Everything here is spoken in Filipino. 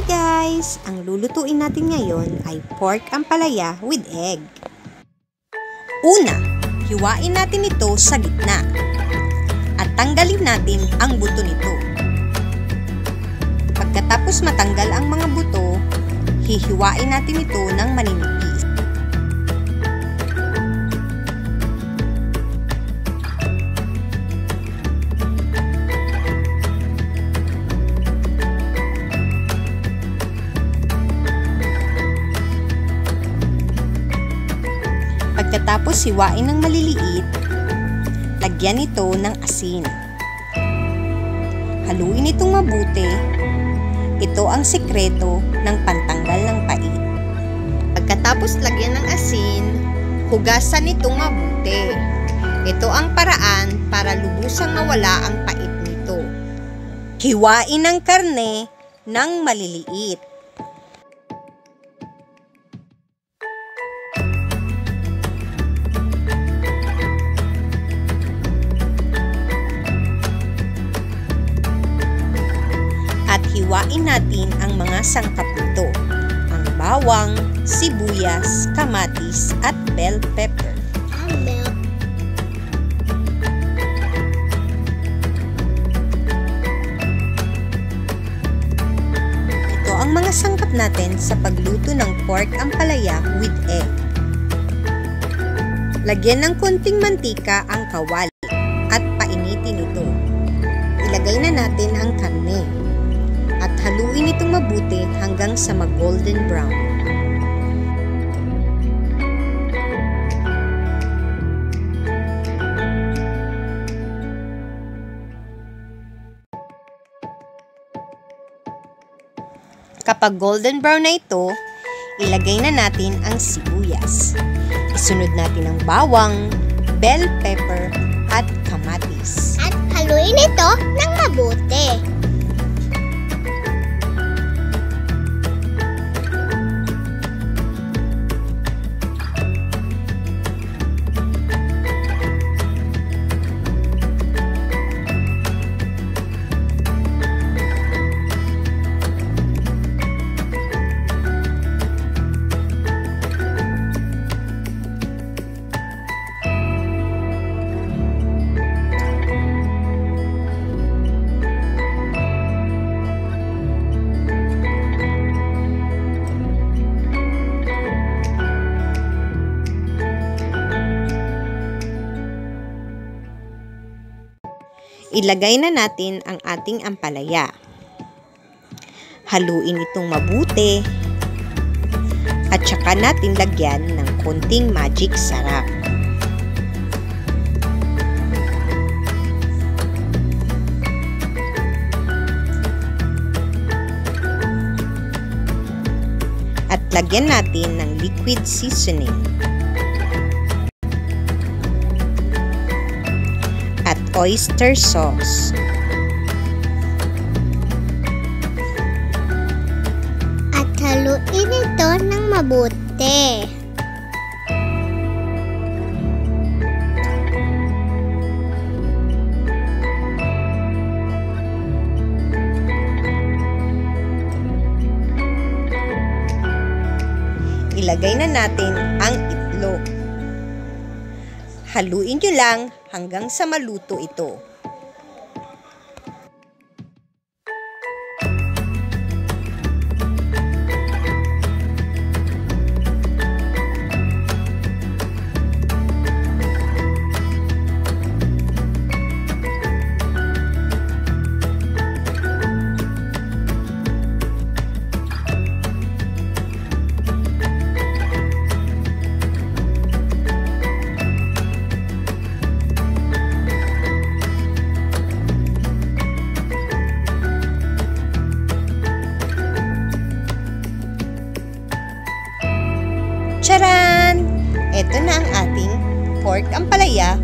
guys! Ang lulutuin natin ngayon ay pork ampalaya with egg. Una, hiwain natin ito sa gitna at tanggalin natin ang buto nito. Pagkatapos matanggal ang mga buto, hihiwain natin ito ng maninipis. Pagkatapos hiwain ng maliliit, lagyan ito ng asin. Haluin itong mabuti. Ito ang sekreto ng pantanggal ng pait. Pagkatapos lagyan ng asin, hugasan itong mabuti. Ito ang paraan para lubusang mawala ang pait nito. Hiwain ang karne ng maliliit. At hiwain natin ang mga sangkap nito, ang bawang, sibuyas, kamatis, at bell pepper. Ito ang mga sangkap natin sa pagluto ng pork ampalaya with egg. Lagyan ng konting mantika ang kawali at painitin ito. Ilagay na natin ang karne at haluin itong mabuti hanggang sa mag-golden brown. Kapag golden brown na ito, ilagay na natin ang sibuyas. Isunod natin ang bawang, bell pepper, at kamatis. At haluin ito ng mabuti. Ilagay na natin ang ating ampalaya. Haluin itong mabuti at saka natin lagyan ng konting magic sarap. At lagyan natin ng liquid seasoning. At oyster sauce. At haluin ito ng mabuti. Ilagay na natin ang itlog. Haluin nyo lang hanggang sa maluto ito. Charan! Ito na ang ating pork ampalaya